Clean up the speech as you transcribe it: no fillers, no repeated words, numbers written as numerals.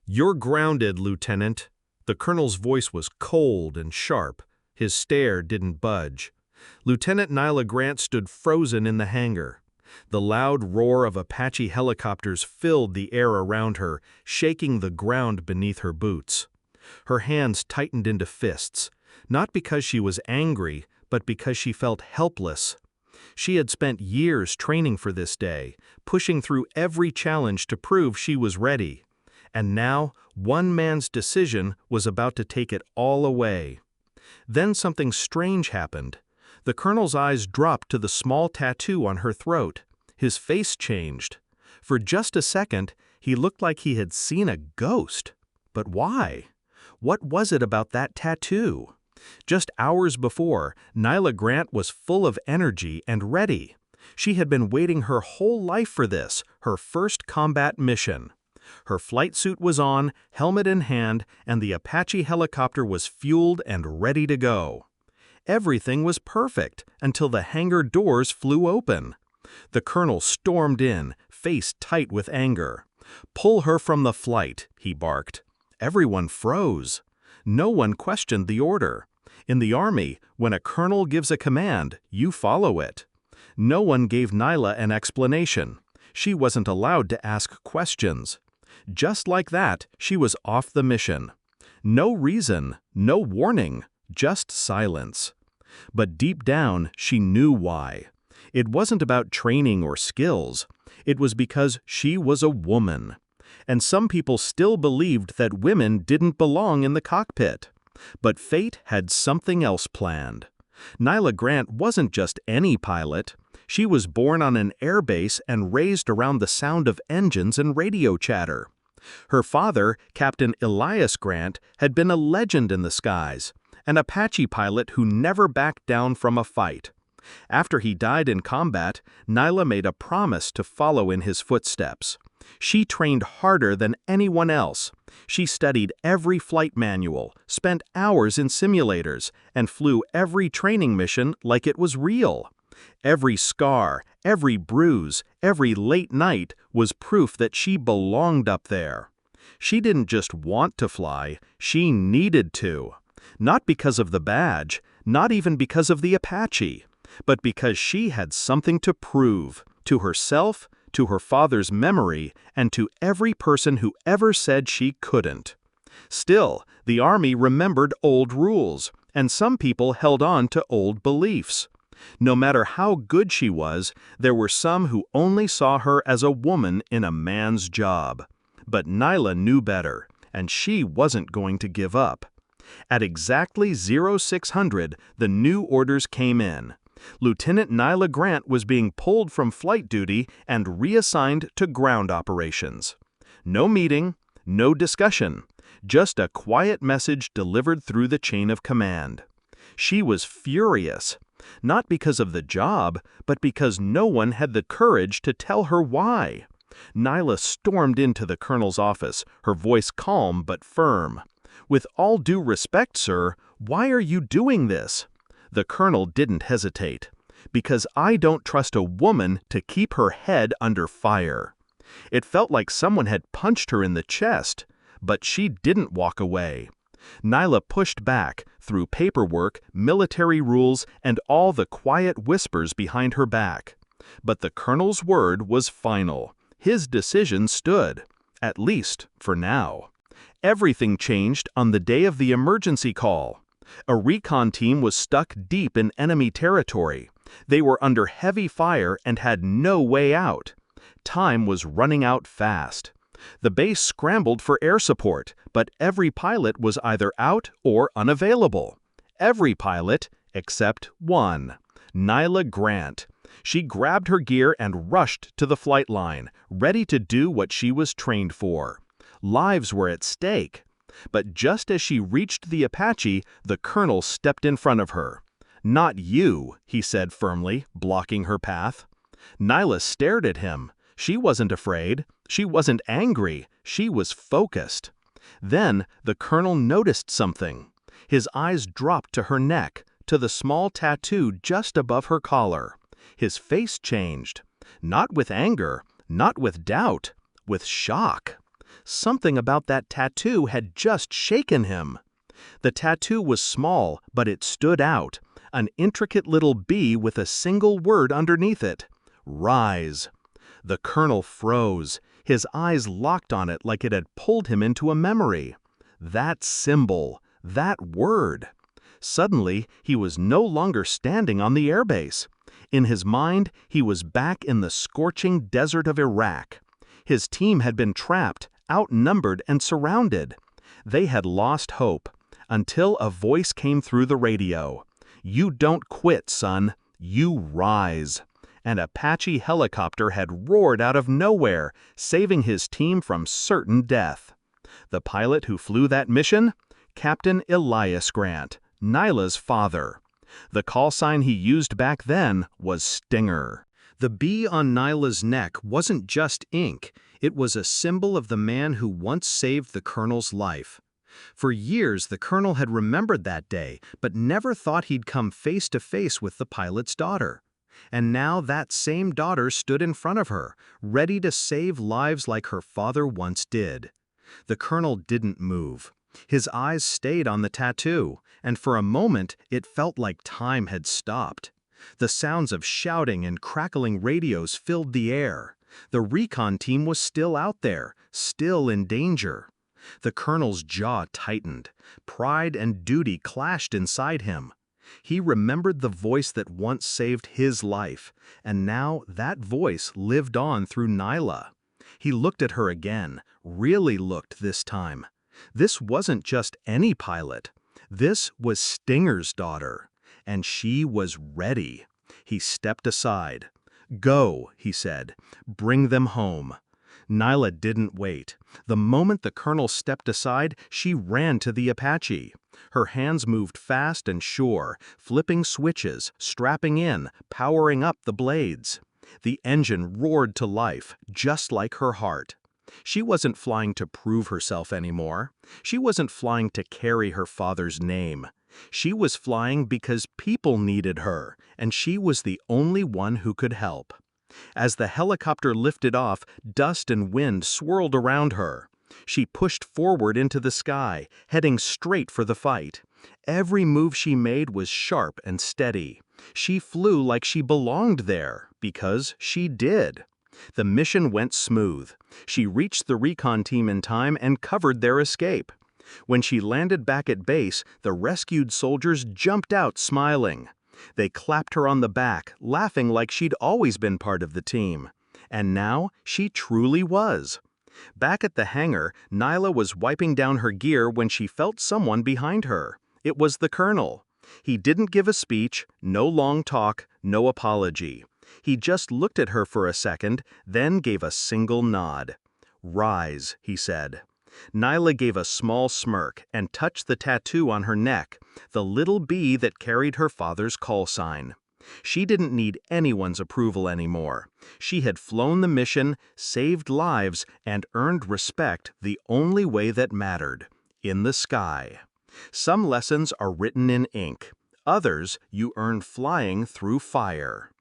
"You're grounded, Lieutenant." The colonel's voice was cold and sharp. His stare didn't budge. Lieutenant Nyla Grant stood frozen in the hangar. The loud roar of Apache helicopters filled the air around her, shaking the ground beneath her boots. Her hands tightened into fists, not because she was angry, but because she felt helpless. She had spent years training for this day, pushing through every challenge to prove she was ready. And now, one man's decision was about to take it all away. Then something strange happened. The colonel's eyes dropped to the small tattoo on her throat. His face changed. For just a second, he looked like he had seen a ghost. But why? What was it about that tattoo? Just hours before, Nyla Grant was full of energy and ready. She had been waiting her whole life for this, her first combat mission. Her flight suit was on, helmet in hand, and the Apache helicopter was fueled and ready to go. Everything was perfect until the hangar doors flew open. The colonel stormed in, face tight with anger. "Pull her from the flight," he barked. Everyone froze. No one questioned the order. In the Army, when a colonel gives a command, you follow it. No one gave Nyla an explanation. She wasn't allowed to ask questions. Just like that, she was off the mission. No reason, no warning, just silence. But deep down, she knew why. It wasn't about training or skills. It was because she was a woman. And some people still believed that women didn't belong in the cockpit. But fate had something else planned. Nyla Grant wasn't just any pilot. She was born on an airbase and raised around the sound of engines and radio chatter. Her father, Captain Elias Grant, had been a legend in the skies, an Apache pilot who never backed down from a fight. After he died in combat, Nyla made a promise to follow in his footsteps. She trained harder than anyone else. She studied every flight manual, spent hours in simulators, and flew every training mission like it was real. Every scar, every bruise, every late night was proof that she belonged up there. She didn't just want to fly, she needed to. Not because of the badge, not even because of the Apache, but because she had something to prove, to herself, to her father's memory, and to every person who ever said she couldn't. Still, the Army remembered old rules, and some people held on to old beliefs. No matter how good she was, there were some who only saw her as a woman in a man's job. But Nyla knew better, and she wasn't going to give up. At exactly 0600, the new orders came in. Lieutenant Nyla Grant was being pulled from flight duty and reassigned to ground operations. No meeting, no discussion, just a quiet message delivered through the chain of command. She was furious, not because of the job, but because no one had the courage to tell her why. Nyla stormed into the colonel's office, her voice calm but firm. "With all due respect, sir, why are you doing this?" The colonel didn't hesitate. "Because I don't trust a woman to keep her head under fire." It felt like someone had punched her in the chest, but she didn't walk away. Nyla pushed back through paperwork, military rules, and all the quiet whispers behind her back. But the colonel's word was final. His decision stood, at least for now. Everything changed on the day of the emergency call. A recon team was stuck deep in enemy territory. They were under heavy fire and had no way out. Time was running out fast. The base scrambled for air support, but every pilot was either out or unavailable. Every pilot except one, Nyla Grant. She grabbed her gear and rushed to the flight line, ready to do what she was trained for. Lives were at stake. But just as she reached the Apache, the colonel stepped in front of her. "Not you," he said firmly, blocking her path. Nyla stared at him. She wasn't afraid. She wasn't angry. She was focused. Then the colonel noticed something. His eyes dropped to her neck, to the small tattoo just above her collar. His face changed. Not with anger, not with doubt, with shock. Something about that tattoo had just shaken him. The tattoo was small, but it stood out. An intricate little B with a single word underneath it. Rise. The colonel froze. His eyes locked on it like it had pulled him into a memory. That symbol. That word. Suddenly, he was no longer standing on the airbase. In his mind, he was back in the scorching desert of Iraq. His team had been trapped, outnumbered, and surrounded. They had lost hope, until a voice came through the radio. "You don't quit, son. You rise." An Apache helicopter had roared out of nowhere, saving his team from certain death. The pilot who flew that mission? Captain Nyla Grant, Nyla's father. The call sign he used back then was Stinger. The B on Nyla's neck wasn't just ink, it was a symbol of the man who once saved the colonel's life. For years the colonel had remembered that day, but never thought he'd come face to face with the pilot's daughter. And now that same daughter stood in front of her, ready to save lives like her father once did. The colonel didn't move. His eyes stayed on the tattoo, and for a moment it felt like time had stopped. The sounds of shouting and crackling radios filled the air. The recon team was still out there, still in danger. The colonel's jaw tightened. Pride and duty clashed inside him. He remembered the voice that once saved his life, and now that voice lived on through Nyla. He looked at her again, really looked this time. This wasn't just any pilot. This was Stinger's daughter, and she was ready. He stepped aside. "Go," he said. "Bring them home." Nyla didn't wait. The moment the colonel stepped aside, she ran to the Apache. Her hands moved fast and sure, flipping switches, strapping in, powering up the blades. The engine roared to life, just like her heart. She wasn't flying to prove herself anymore. She wasn't flying to carry her father's name. She was flying because people needed her, and she was the only one who could help. As the helicopter lifted off, dust and wind swirled around her. She pushed forward into the sky, heading straight for the fight. Every move she made was sharp and steady. She flew like she belonged there, because she did. The mission went smooth. She reached the recon team in time and covered their escape. When she landed back at base, the rescued soldiers jumped out smiling. They clapped her on the back, laughing like she'd always been part of the team. And now she truly was. Back at the hangar, Nyla was wiping down her gear when she felt someone behind her. It was the colonel. He didn't give a speech, no long talk, no apology. He just looked at her for a second, then gave a single nod. "Rise," he said. Nyla gave a small smirk and touched the tattoo on her neck, the little B that carried her father's call sign. She didn't need anyone's approval anymore. She had flown the mission, saved lives, and earned respect the only way that mattered, in the sky. Some lessons are written in ink. Others you earn flying through fire.